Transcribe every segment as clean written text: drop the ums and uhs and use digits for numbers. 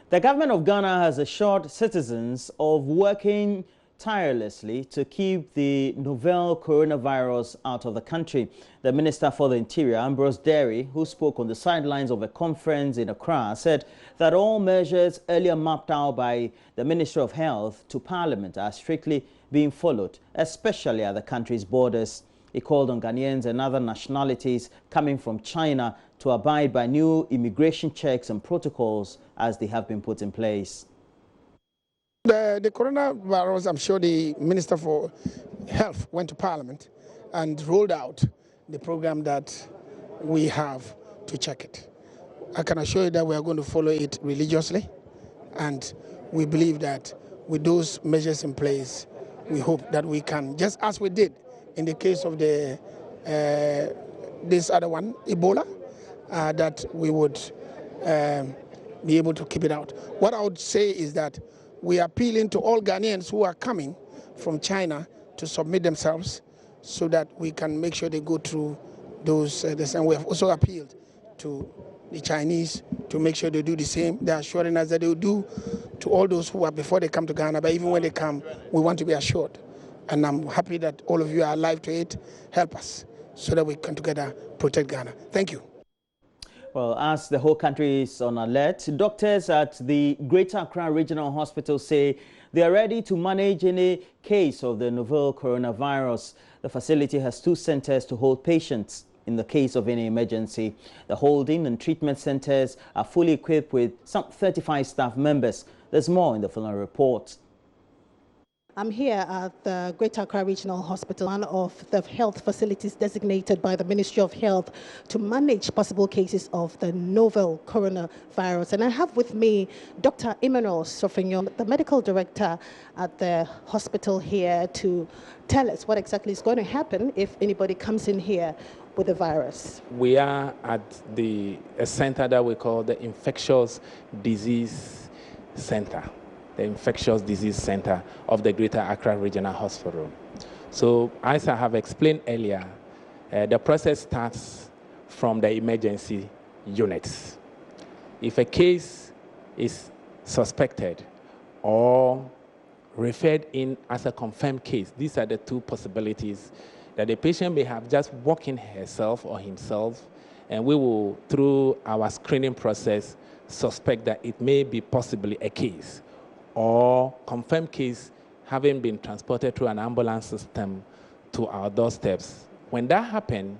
The government of Ghana has assured citizens of working tirelessly to keep the novel coronavirus out of the country. The Minister for the Interior, Ambrose Derry, who spoke on the sidelines of a conference in Accra, said that all measures earlier mapped out by the Ministry of Health to Parliament are strictly being followed, especially at the country's borders. He called on Ghanaians and other nationalities coming from China to abide by new immigration checks and protocols as they have been put in place. The coronavirus, I'm sure the Minister for Health went to Parliament and rolled out the program that we have to check it. I can assure you that we are going to follow it religiously, and we believe that with those measures in place, we hope that we can, just as we did in the case of the this other one, Ebola, that we would be able to keep it out. What I would say is that we are appealing to all Ghanaians who are coming from China to submit themselves so that we can make sure they go through those. And we have also appealed to the Chinese to make sure they do the same. They are assuring us that they will do to all those who are before they come to Ghana. But even when they come, we want to be assured. And I'm happy that all of you are alive to it. Help us so that we can together protect Ghana. Thank you. Well, as the whole country is on alert, doctors at the Greater Accra Regional Hospital say they are ready to manage any case of the novel coronavirus. The facility has 2 centers to hold patients in the case of any emergency. The holding and treatment centers are fully equipped with some 35 staff members. There's more in the following report. I'm here at the Greater Accra Regional Hospital, one of the health facilities designated by the Ministry of Health to manage possible cases of the novel coronavirus. And I have with me Dr. Emmanuel Sofignon, the medical director at the hospital here, to tell us what exactly is going to happen if anybody comes in here with the virus. We are at a center that we call the Infectious Disease Center. The Infectious Disease Center of the Greater Accra Regional Hospital. So, as I have explained earlier, the process starts from the emergency units. If a case is suspected or referred in as a confirmed case, these are the 2 possibilities that the patient may have just walked in herself or himself, and we will, through our screening process, suspect that it may be possibly a case, or confirmed case having been transported through an ambulance system to our doorsteps. When that happens,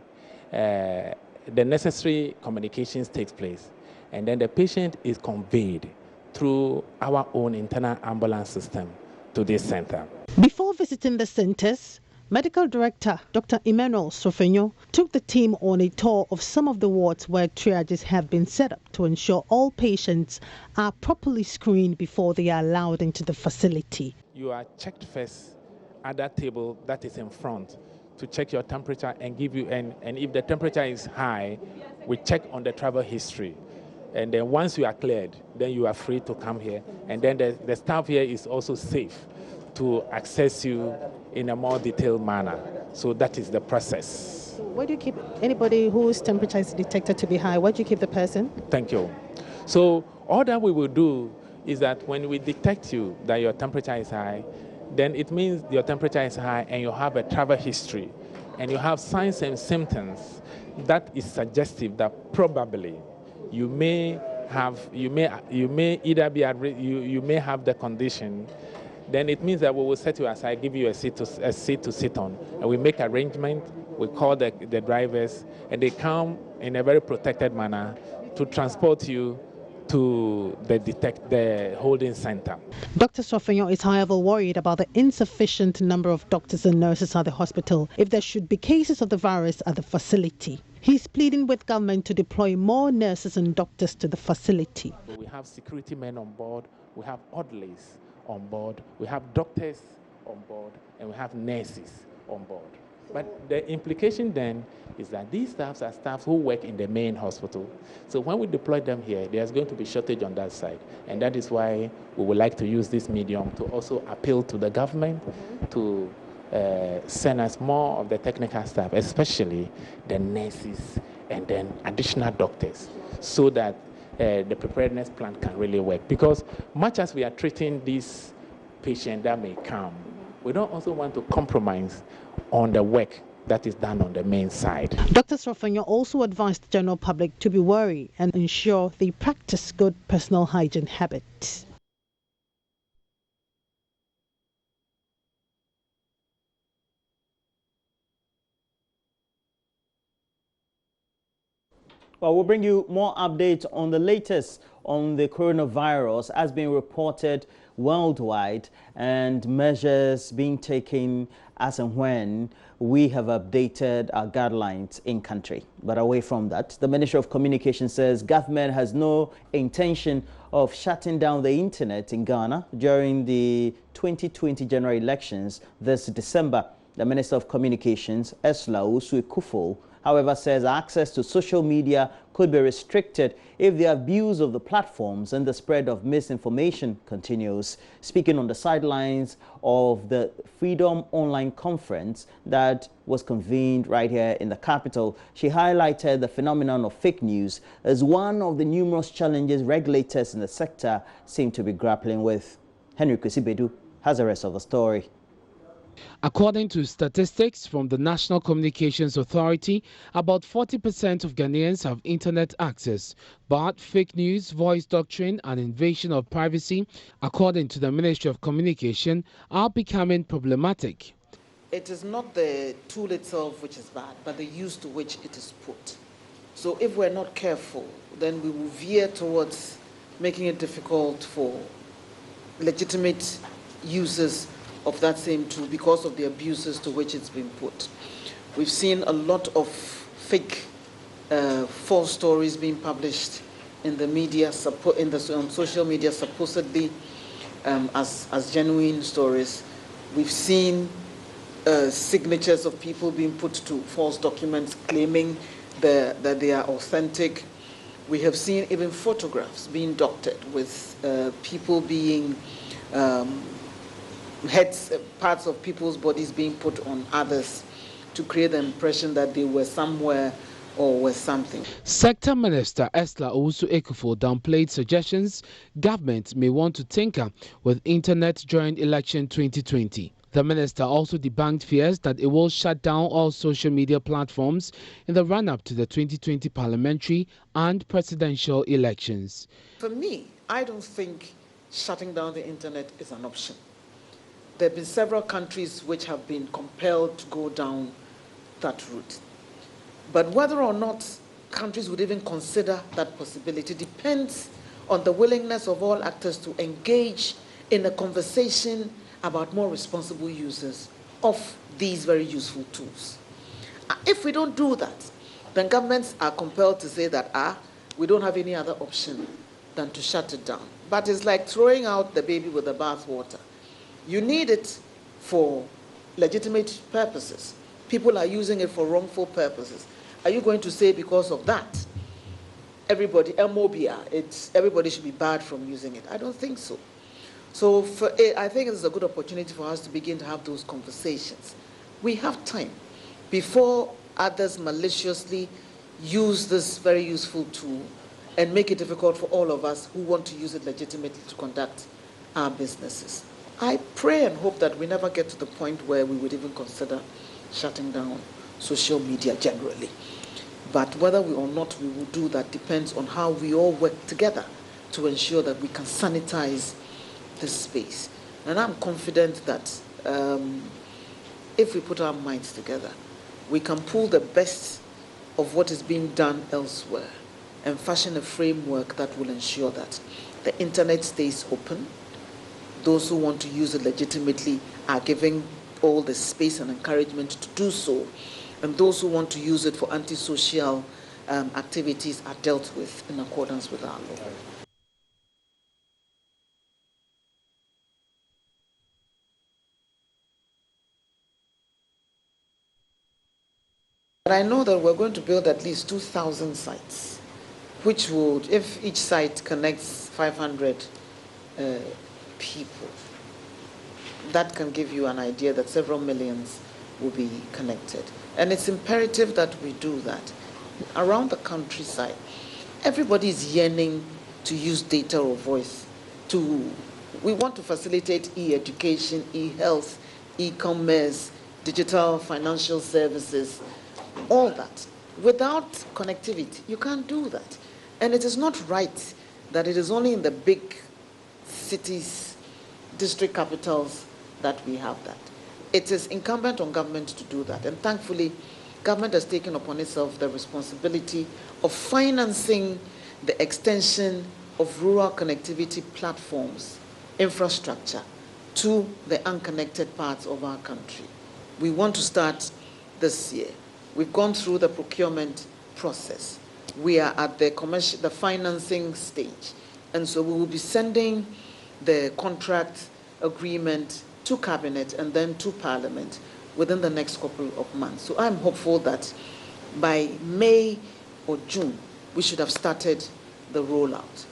the necessary communications takes place, and then the patient is conveyed through our own internal ambulance system to this center. Before visiting the centers, Medical Director Dr. Emmanuel Sofignon took the team on a tour of some of the wards where triages have been set up to ensure all patients are properly screened before they are allowed into the facility. You are checked first at that table that is in front to check your temperature and give you, and if the temperature is high, we check on the travel history. And then once you are cleared, then you are free to come here. And then the staff here is also safe to access you in a more detailed manner. So that is the process. So where do you keep anybody whose temperature is detected to be high? Where do you keep the person? Thank you. So all that we will do is that when we detect you that your temperature is high, then it means your temperature is high and you have a travel history and you have signs and symptoms that is suggestive that probably you may have the condition. Then it means that we will set you aside, give you a seat to sit on, and we make arrangement. We call the drivers, and they come in a very protected manner to transport you to the holding center. Dr. Sofignon is, however, worried about the insufficient number of doctors and nurses at the hospital if there should be cases of the virus at the facility. He's pleading with government to deploy more nurses and doctors to the facility. We have security men on board, we have orderlies on board, we have doctors on board, and we have nurses on board. But the implication then is that these staffs are staff who work in the main hospital. So when we deploy them here, there's going to be shortage on that side. And that is why we would like to use this medium to also appeal to the government to send us more of the technical staff, especially the nurses and then additional doctors, so that the preparedness plan can really work. Because much as we are treating this patient that may come, we don't also want to compromise on the work that is done on the main side. Dr. Srofanya also advised the general public to be wary and ensure they practice good personal hygiene habits. Well, we'll bring you more updates on the latest on the coronavirus as being reported worldwide and measures being taken as and when we have updated our guidelines in country. But away from that, the Ministry of Communication says government has no intention of shutting down the internet in Ghana during the 2020 general elections this December. The Minister of Communications, Esla Usu-Ekufo, however, says access to social media could be restricted if the abuse of the platforms and the spread of misinformation continues. Speaking on the sidelines of the Freedom Online Conference that was convened right here in the capital, she highlighted the phenomenon of fake news as one of the numerous challenges regulators in the sector seem to be grappling with. Henry Kwesibedu has the rest of the story. According to statistics from the National Communications Authority, about 40% of Ghanaians have internet access. But fake news, voice doctrine, and invasion of privacy, according to the Ministry of Communication, are becoming problematic. It is not the tool itself which is bad, but the use to which it is put. So if we're not careful, then we will veer towards making it difficult for legitimate users of that same tool because of the abuses to which it's been put. We've seen a lot of fake, false stories being published in the media, on social media, supposedly as genuine stories. We've seen signatures of people being put to false documents claiming that they are authentic. We have seen even photographs being doctored with people being parts of people's bodies being put on others to create the impression that they were somewhere or were something. Sector Minister Esla Owusu-Ekufo downplayed suggestions government may want to tinker with internet during election 2020. The minister also debunked fears that it will shut down all social media platforms in the run-up to the 2020 parliamentary and presidential elections. For me, I don't think shutting down the internet is an option. There have been several countries which have been compelled to go down that route. But whether or not countries would even consider that possibility depends on the willingness of all actors to engage in a conversation about more responsible uses of these very useful tools. If we don't do that, then governments are compelled to say that, we don't have any other option than to shut it down. But it's like throwing out the baby with the bathwater. You need it for legitimate purposes. People are using it for wrongful purposes. Are you going to say because of that, everybody should be barred from using it? I don't think so. So I think it's a good opportunity for us to begin to have those conversations. We have time before others maliciously use this very useful tool and make it difficult for all of us who want to use it legitimately to conduct our businesses. I pray and hope that we never get to the point where we would even consider shutting down social media generally. But whether we or not we will do that depends on how we all work together to ensure that we can sanitize this space. And I'm confident that if we put our minds together, we can pull the best of what is being done elsewhere and fashion a framework that will ensure that the internet stays open. Those who want to use it legitimately are given all the space and encouragement to do so. And those who want to use it for antisocial activities are dealt with in accordance with our law. But I know that we're going to build at least 2,000 sites, which would, if each site connects 500 people, that can give you an idea that several millions will be connected. And it's imperative that we do that around the countryside. Everybody is yearning to use data or voice. We want to facilitate e-education, e-health, e-commerce, digital financial services, all that. Without connectivity, you can't do that. And it is not right that it is only in the big cities, district capitals, that we have that. It is incumbent on government to do that. And thankfully, government has taken upon itself the responsibility of financing the extension of rural connectivity platforms, infrastructure, to the unconnected parts of our country. We want to start this year. We've gone through the procurement process. We are at the financing stage. And so we will be sending the contract agreement to Cabinet and then to Parliament within the next couple of months. So I'm hopeful that by May or June, we should have started the rollout.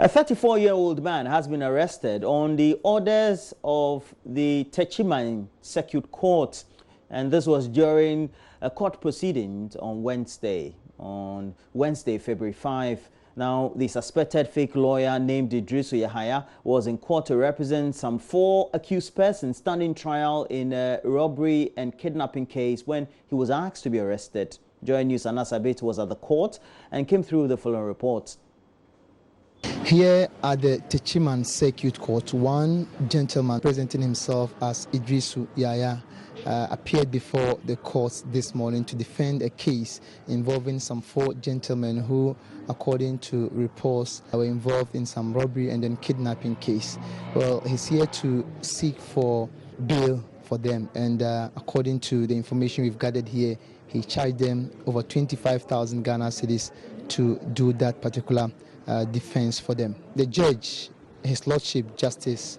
A 34-year-old man has been arrested on the orders of the Techiman Circuit Court, and this was during a court proceeding on Wednesday, February 5. Now, the suspected fake lawyer named Idrisu Yahaya was in court to represent some 4 accused persons standing trial in a robbery and kidnapping case when he was asked to be arrested. JoyNews Anasabit was at the court and came through the following report. Here at the Techiman Circuit Court, one gentleman presenting himself as Idrisu Yahaya appeared before the court this morning to defend a case involving some 4 gentlemen who, according to reports, were involved in some robbery and then kidnapping case. Well, he's here to seek for bail for them, and according to the information we've gathered here, he charged them over 25,000 Ghana cedis to do that particular defense for them. The judge, His Lordship Justice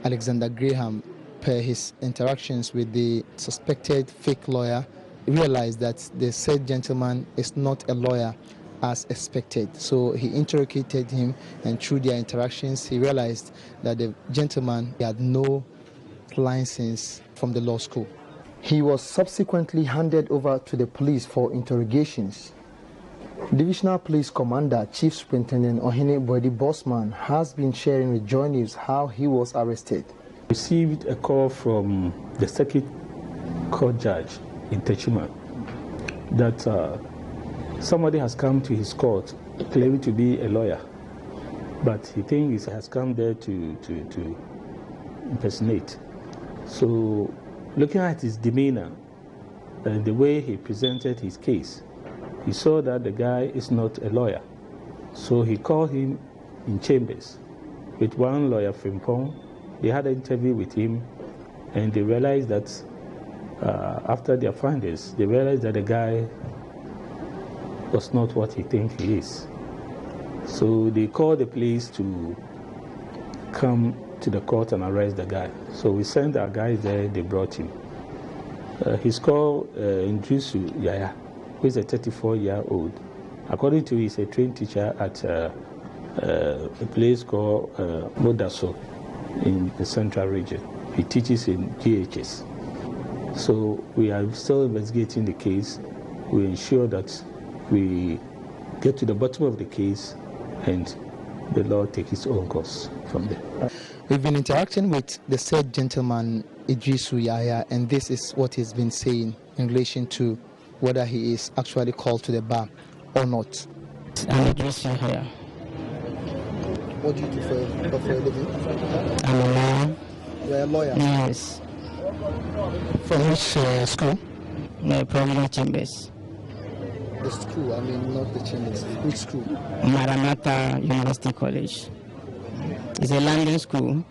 Alexander Graham, per his interactions with the suspected fake lawyer, realized that the said gentleman is not a lawyer as expected. So he interrogated him, and through their interactions, he realized that the gentleman had no license from the law school. He was subsequently handed over to the police for interrogations. Divisional Police Commander Chief Superintendent Ohene Boydi Bosman has been sharing with JoyNews how he was arrested. Received a call from the circuit court judge in Techiman that somebody has come to his court claiming to be a lawyer, but he thinks he has come there to impersonate. So looking at his demeanor and the way he presented his case, he saw that the guy is not a lawyer. So he called him in chambers with one lawyer, Frimpong. They had an interview with him, and they realized that after their findings, they realized that the guy was not what he thinks he is. So they called the police to come to the court and arrest the guy. So we sent our guys there, they brought him. He's called Idrisu Yahaya, who is a 34-year-old. According to him, he's a trained teacher at a place called Modaso in the central region. He teaches in GHS. So we are still investigating the case. We ensure that we get to the bottom of the case and the law takes its own course from there. We've been interacting with the said gentleman, Idrisu Yahaya, and this is what he's been saying in relation to whether he is actually called to the bar or not. I'm Idrisu Yahaya. What do you do for a living? I'm a lawyer. You're a lawyer? Yes. From which school? No, Providence Chambers. The school, I mean not the chambers. Which school? Maranatha University College. It's a London school,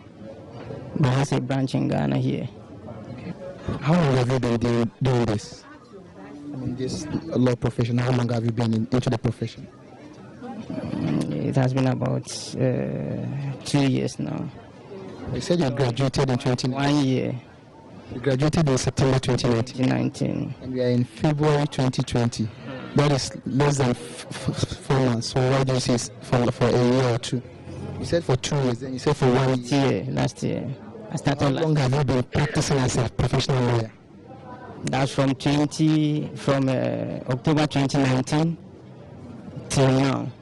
but has a branch in Ghana here. How long have you been doing this? I mean, this law profession, how long have you been into the profession? It has been about 2 years now. You said you graduated in 2019. 1 year. You graduated in September 2019. And we are in February 2020. That is less than 4 months. So why do you say it's for a year or two? You said for 2 years, then you said for 1 year. Last year. I started. How long have you been practicing as a professional lawyer? That's from October 2019 till now.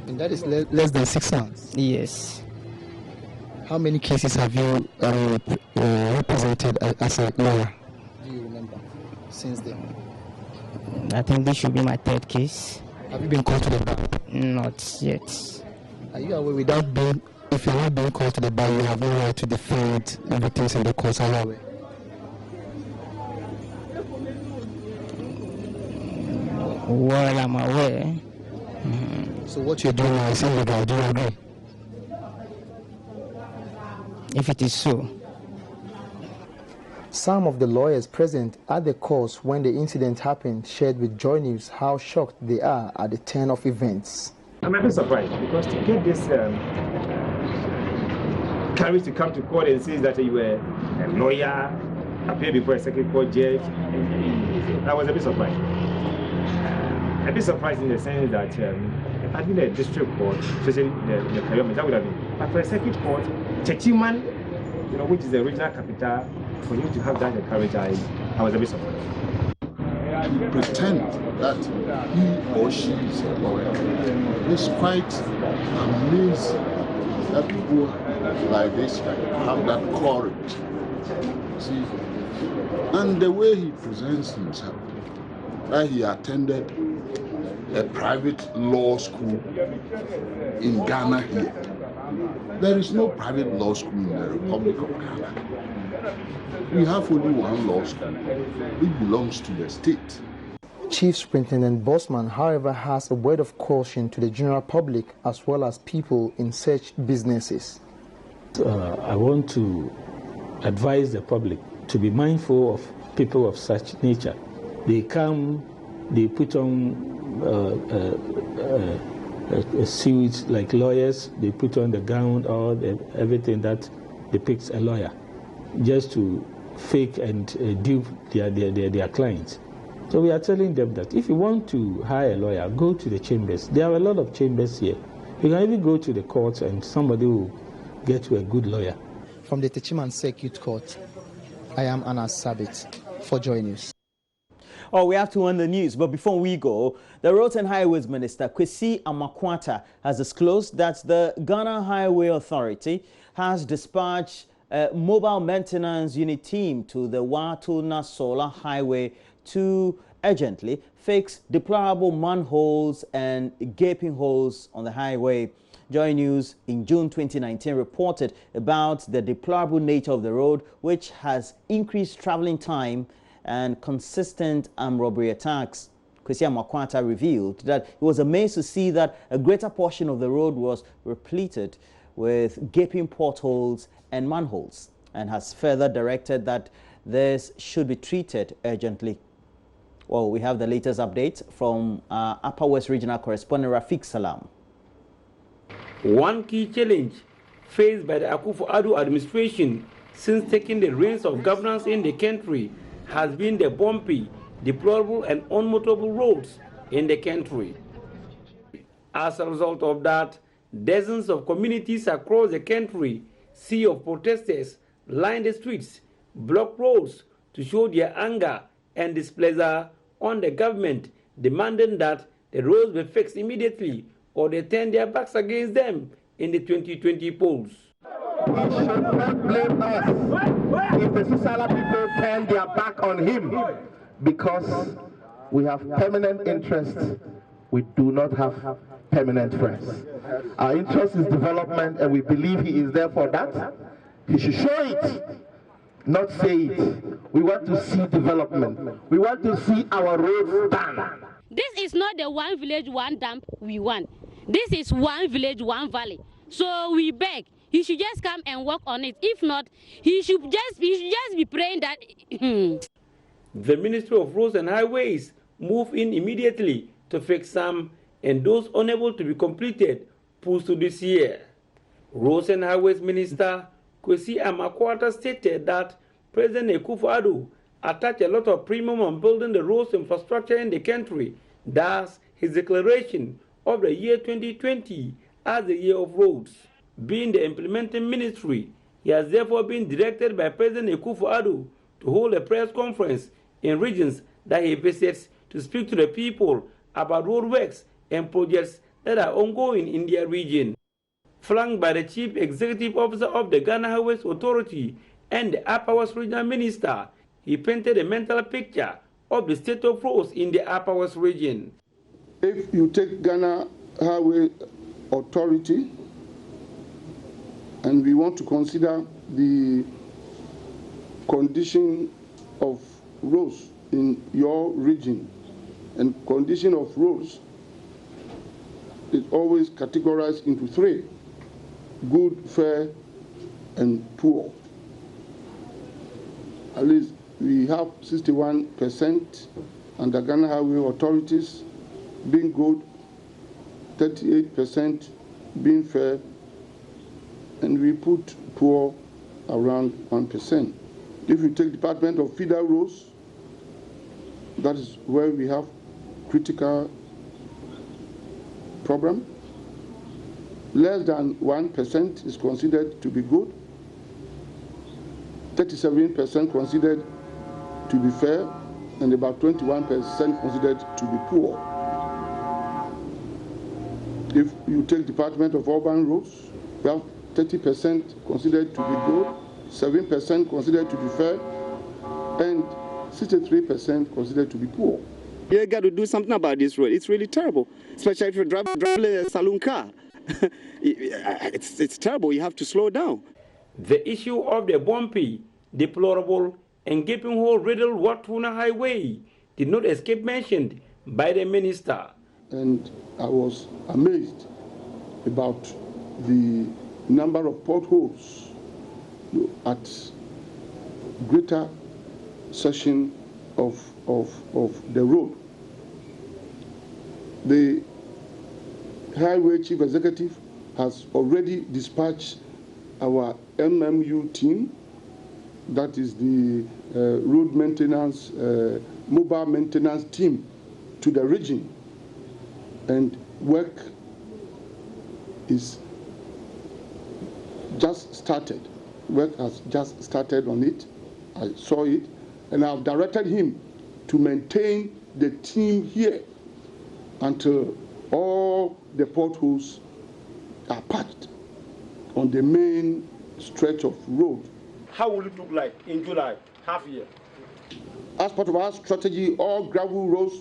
And that is less than 6 months? Yes. How many cases have you represented as a lawyer? Do you remember since then? I think this should be my 3rd case. Have you been called to the bar? Not yet. Are you aware if you're not being called to the bar, you have no right to defend victims in the courts? Are you aware? Well, I'm aware. So what you're doing now is illegal. Do you agree? If it is so. Some of the lawyers present at the course when the incident happened shared with JoyNews how shocked they are at the turn of events. I'm a bit surprised because to get this courage to come to court and say that you were a lawyer, appear before a circuit court judge, I was a bit surprised. A bit surprised in the sense that if I did a district court, especially the Kayomis, that would have been. But for a circuit court, Techiman, which is the regional capital, for you to have that courage, I was a bit surprised. Pretend that he or she is a lawyer. It's quite amazing that people like this have that courage. See, and the way he presents himself, that he attended a private law school in Ghana here. There is no private law school in the Republic of Ghana. We have only one law school. It belongs to the state. Chief Superintendent Bosman, however, has a word of caution to the general public as well as people in such businesses. I want to advise the public to be mindful of people of such nature. They come, they put on a suit like lawyers, they put on the gown or everything that depicts a lawyer, just to fake and dupe their clients. So we are telling them that if you want to hire a lawyer, go to the chambers. There are a lot of chambers here. You can even go to the courts and somebody will get you a good lawyer. From the Techiman Circuit Court, I am Anas Sabit for JoyNews. Oh, we have to end the news, but before we go, the Roads and Highways Minister, Kwesi Amakwata, has disclosed that the Ghana Highway Authority has dispatched a mobile maintenance unit team to the Watuna Solar Highway to urgently fix deplorable manholes and gaping holes on the highway. JoyNews in June 2019 reported about the deplorable nature of the road, which has increased traveling time and consistent armed robbery attacks. Kwesi Amakwata revealed that he was amazed to see that a greater portion of the road was repleted with gaping potholes and manholes, and has further directed that this should be treated urgently. Well, we have the latest update from Upper West Regional correspondent Rafiq Salam. One key challenge faced by the Akufo-Addo administration since taking the reins of governance in the country has been the bumpy, deplorable and unmotorable roads in the country. As a result of that, dozens of communities across the country, sea of protesters line the streets, block roads to show their anger and displeasure on the government, demanding that the roads be fixed immediately or they turn their backs against them in the 2020 polls. He should not blame us if the Susala people turn their back on him, because we have permanent interests. We do not have permanent friends. Our interest is development, and we believe he is there for that. He should show it, not say it. We want to see development. We want to see our roads done. This is not the one village, one dump we want. This is one village, one valley. So we beg, he should just come and work on it. If not, he should just be praying that. The Ministry of Roads and Highways move in immediately to fix some, and those unable to be completed pushed to this year. Roads and Highways Minister Kwesi Amakwata stated that President Akufo-Addo attached a lot of premium on building the roads infrastructure in the country. Thus, his declaration of the year 2020 as the Year of Roads. Being the implementing ministry, he has therefore been directed by President Akufo-Addo to hold a press conference in regions that he visits to speak to the people about road works and projects that are ongoing in their region. Flanked by the Chief Executive Officer of the Ghana Highways Authority and the Upper West Regional Minister, he painted a mental picture of the state of roads in the Upper West region. If you take Ghana Highway Authority, and we want to consider the condition of roads in your region, and condition of roads is always categorized into three: good, fair, and poor. At least we have 61% under Ghana Highway authorities being good, 38% being fair, and we put poor around 1%. If you take Department of Feeder Roads, that is where we have critical problem. Less than 1% is considered to be good, 37% considered to be fair, and about 21% considered to be poor. If you take Department of Urban Roads, we have 30% considered to be good, 7% considered to be fair, and 63% considered to be poor. You got to do something about this road. It's really terrible, especially if you're driving a saloon car. It's terrible. You have to slow down. The issue of the bumpy, deplorable, and gaping hole riddled Watuna Highway did not escape mention by the minister. And I was amazed about the number of potholes at greater section of the road. The Highway Chief Executive has already dispatched our MMU team, that is the road maintenance, mobile maintenance team, to the region, and work is just started. Work has just started on it. I saw it, and I've directed him to maintain the team here until all the potholes are patched on the main stretch of road. How will it look like in July, half year? As part of our strategy, all gravel roads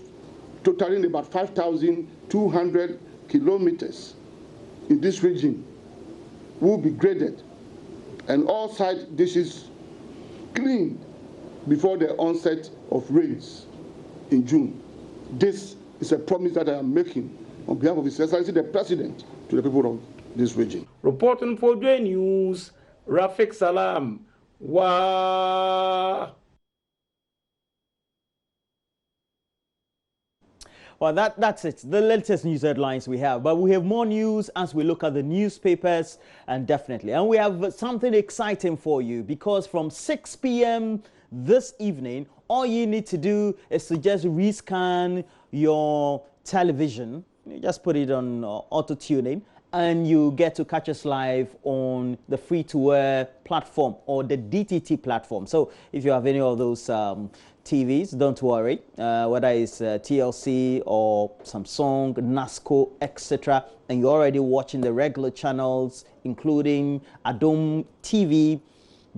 totaling about 5,200 kilometers in this region will be graded and all side dishes cleaned before the onset of rains in June. This is a promise that I am making on behalf of His Excellency the President to the people of this region. Reporting for JoyNews, Rafik Salam. Wow. Well, that's it. The latest news headlines we have. But we have more news as we look at the newspapers, and definitely. And we have something exciting for you, because from 6 p.m. this evening, all you need to do is to just rescan your television. You just put it on auto-tuning, and you get to catch us live on the free-to-air platform or the DTT platform. So if you have any of those TVs, don't worry, whether it's TLC or Samsung, NASCO, etc., and you're already watching the regular channels, including Adom TV,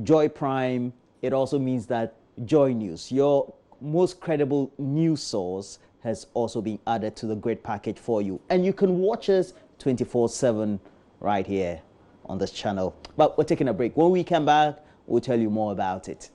Joy Prime, it also means that JoyNews, your most credible news source, has also been added to the great package for you. And you can watch us 24/7 right here on this channel. But we're taking a break. When we come back, we'll tell you more about it.